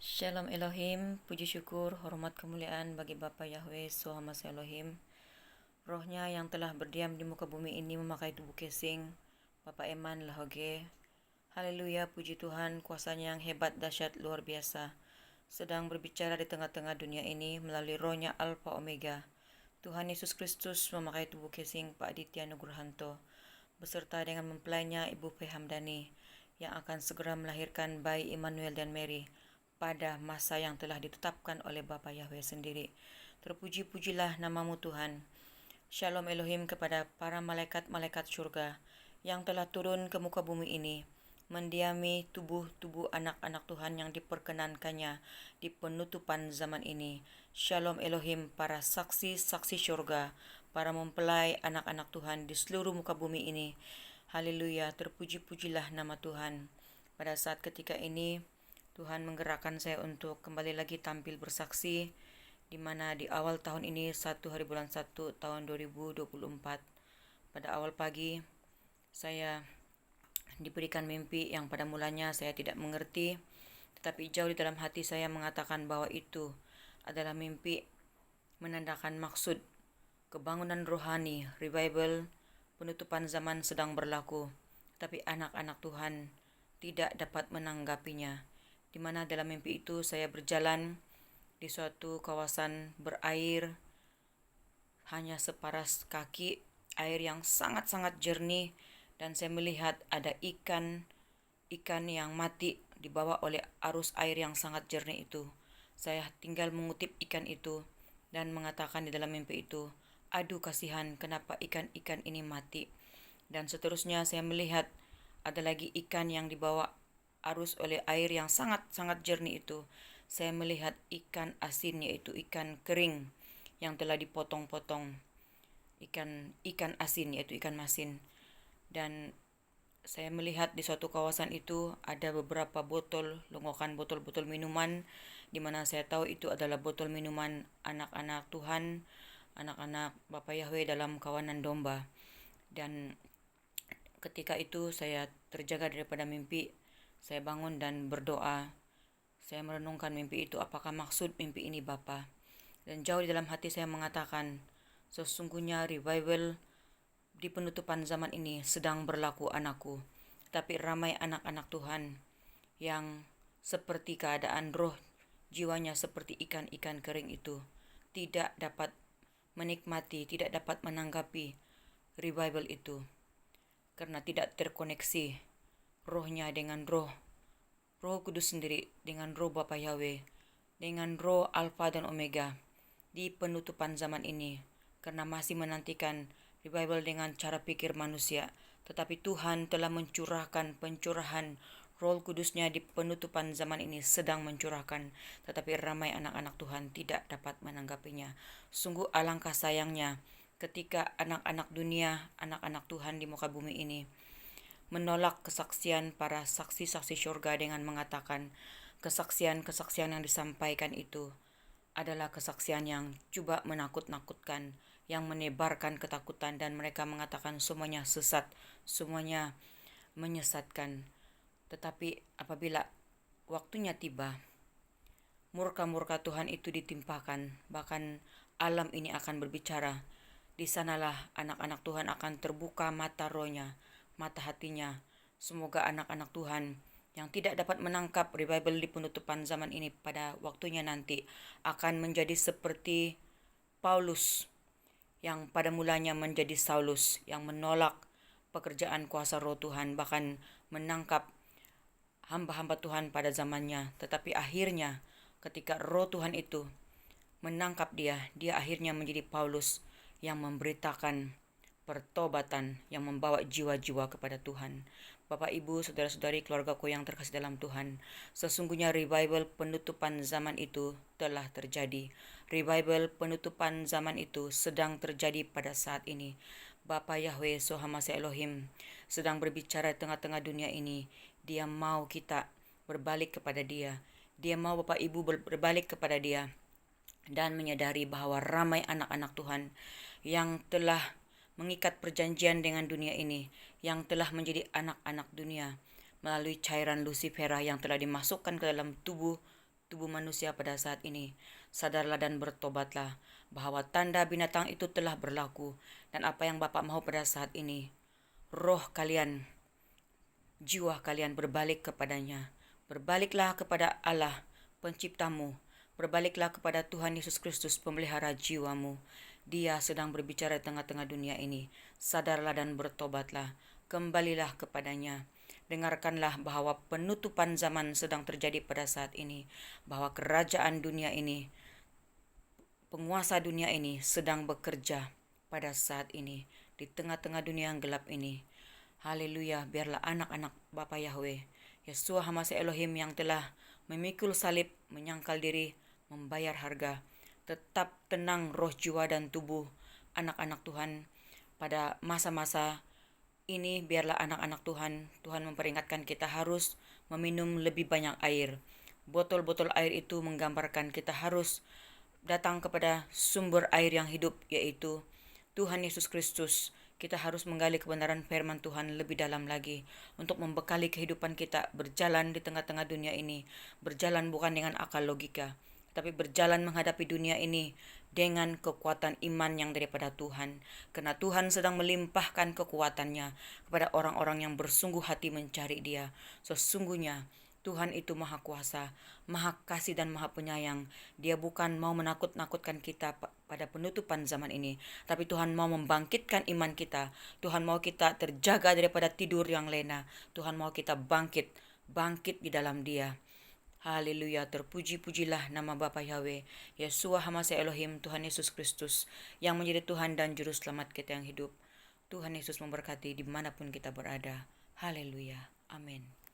Shalom Elohim, puji syukur, hormat kemuliaan bagi Bapa Yahweh, Sohamasa Elohim. Rohnya yang telah berdiam di muka bumi ini memakai tubuh kesing, Bapa Eman Lahoge. Haleluya, puji Tuhan, kuasanya yang hebat, dahsyat, luar biasa. Sedang berbicara di tengah-tengah dunia ini melalui rohnya Alfa Omega. Tuhan Yesus Kristus memakai tubuh kesing Pak Aditya Nugrahanto, beserta dengan mempelainya Ibu P. Hamdani, yang akan segera melahirkan bayi Immanuel dan Mary pada masa yang telah ditetapkan oleh Bapa Yahweh sendiri. Terpuji-pujilah namamu Tuhan. Shalom Elohim kepada para malaikat-malaikat surga yang telah turun ke muka bumi ini, mendiami tubuh-tubuh anak-anak Tuhan yang diperkenankannya di penutupan zaman ini. Shalom Elohim para saksi-saksi surga, para mempelai anak-anak Tuhan di seluruh muka bumi ini. Haleluya, terpuji-pujilah nama Tuhan. Pada saat ketika ini, Tuhan menggerakkan saya untuk kembali lagi tampil bersaksi, di mana di awal tahun ini 1 hari bulan 1 tahun 2024 pada awal pagi saya diberikan mimpi yang pada mulanya saya tidak mengerti, tetapi jauh di dalam hati saya mengatakan bahwa itu adalah mimpi menandakan maksud kebangunan rohani, revival, penutupan zaman sedang berlaku, tapi anak-anak Tuhan tidak dapat menanggapinya, di mana dalam mimpi itu saya berjalan di suatu kawasan berair, hanya separas kaki, air yang sangat-sangat jernih, dan saya melihat ada ikan yang mati dibawa oleh arus air yang sangat jernih itu. Saya tinggal mengutip ikan itu dan mengatakan di dalam mimpi itu, aduh kasihan, kenapa ikan-ikan ini mati? Dan seterusnya saya melihat ada lagi ikan yang dibawa arus oleh air yang sangat-sangat jernih itu. Saya melihat ikan asin, yaitu ikan kering yang telah dipotong-potong. Ikan asin, yaitu ikan masin. Dan saya melihat di suatu kawasan itu ada beberapa botol, longgokan botol-botol minuman, di mana saya tahu itu adalah botol minuman anak-anak Tuhan, anak-anak Bapa Yahweh dalam kawanan domba. Dan ketika itu saya terjaga daripada mimpi. Saya bangun dan berdoa. Saya merenungkan mimpi itu, apakah maksud mimpi ini Bapa? Dan jauh di dalam hati saya mengatakan, sesungguhnya revival di penutupan zaman ini sedang berlaku anakku. Tapi ramai anak-anak Tuhan yang seperti keadaan roh jiwanya seperti ikan-ikan kering itu, tidak dapat menikmati, tidak dapat menanggapi revival itu, karena tidak terkoneksi rohnya dengan roh Kudus sendiri, dengan roh Bapa Yahweh, dengan roh Alfa dan Omega di penutupan zaman ini, karena masih menantikan revival dengan cara pikir manusia. Tetapi Tuhan telah mencurahkan pencurahan Roh Kudusnya di penutupan zaman ini, sedang mencurahkan, tetapi ramai anak-anak Tuhan tidak dapat menanggapinya. Sungguh alangkah sayangnya ketika anak-anak dunia, anak-anak Tuhan di muka bumi ini menolak kesaksian para saksi-saksi surga dengan mengatakan kesaksian-kesaksian yang disampaikan itu adalah kesaksian yang coba menakut-nakutkan, yang menebarkan ketakutan, dan mereka mengatakan semuanya sesat, semuanya menyesatkan. Tetapi apabila waktunya tiba, murka-murka Tuhan itu ditimpakan, bahkan alam ini akan berbicara. Di sanalah anak-anak Tuhan akan terbuka mata rohnya, mata hatinya. Semoga anak-anak Tuhan yang tidak dapat menangkap revival di penutupan zaman ini pada waktunya nanti akan menjadi seperti Paulus yang pada mulanya menjadi Saulus, yang menolak pekerjaan kuasa roh Tuhan, bahkan menangkap hamba-hamba Tuhan pada zamannya. Tetapi akhirnya ketika roh Tuhan itu menangkap dia akhirnya menjadi Paulus yang memberitakan pertobatan, yang membawa jiwa-jiwa kepada Tuhan. Bapak, Ibu, saudara-saudari, keluargaku yang terkasih dalam Tuhan, sesungguhnya revival penutupan zaman itu telah terjadi. Revival penutupan zaman itu sedang terjadi pada saat ini. Bapa Yahweh Sohamasa Elohim sedang berbicara di tengah-tengah dunia ini. Dia mau kita berbalik kepada Dia. Dia mau Bapak Ibu berbalik kepada Dia dan menyadari bahwa ramai anak-anak Tuhan yang telah mengikat perjanjian dengan dunia ini, yang telah menjadi anak-anak dunia melalui cairan Lucifera yang telah dimasukkan ke dalam tubuh tubuh manusia pada saat ini. Sadarlah dan bertobatlah bahwa tanda binatang itu telah berlaku, dan apa yang Bapak mau pada saat ini, roh kalian, jiwa kalian berbalik kepadanya. Berbaliklah kepada Allah, penciptamu. Berbaliklah kepada Tuhan Yesus Kristus, pemelihara jiwamu. Dia sedang berbicara di tengah-tengah dunia ini. Sadarlah dan bertobatlah. Kembalilah kepadanya. Dengarkanlah bahwa penutupan zaman sedang terjadi pada saat ini. Bahwa kerajaan dunia ini, penguasa dunia ini sedang bekerja pada saat ini. Di tengah-tengah dunia yang gelap ini. Haleluya, biarlah anak-anak Bapa Yahweh, Yeshua HaMashiach Elohim yang telah memikul salib, menyangkal diri, membayar harga, tetap tenang roh, jiwa, dan tubuh anak-anak Tuhan pada masa-masa ini. Biarlah anak-anak Tuhan memperingatkan kita harus meminum lebih banyak air. Botol-botol air itu menggambarkan kita harus datang kepada sumber air yang hidup, yaitu Tuhan Yesus Kristus. Kita harus menggali kebenaran firman Tuhan lebih dalam lagi untuk membekali kehidupan kita berjalan di tengah-tengah dunia ini. Berjalan bukan dengan akal logika, tapi berjalan menghadapi dunia ini dengan kekuatan iman yang daripada Tuhan. Karena Tuhan sedang melimpahkan kekuatannya kepada orang-orang yang bersungguh hati mencari Dia. Sesungguhnya Tuhan itu maha kuasa, maha kasih, dan maha penyayang. Dia bukan mau menakut-nakutkan kita pada penutupan zaman ini, tapi Tuhan mau membangkitkan iman kita. Tuhan mau kita terjaga daripada tidur yang lena. Tuhan mau kita bangkit di dalam Dia. Haleluya, terpuji-pujilah nama Bapa Yahweh, Yeshua HaMashiach Elohim, Tuhan Yesus Kristus, yang menjadi Tuhan dan Juru Selamat kita yang hidup. Tuhan Yesus memberkati dimanapun kita berada. Haleluya, amin.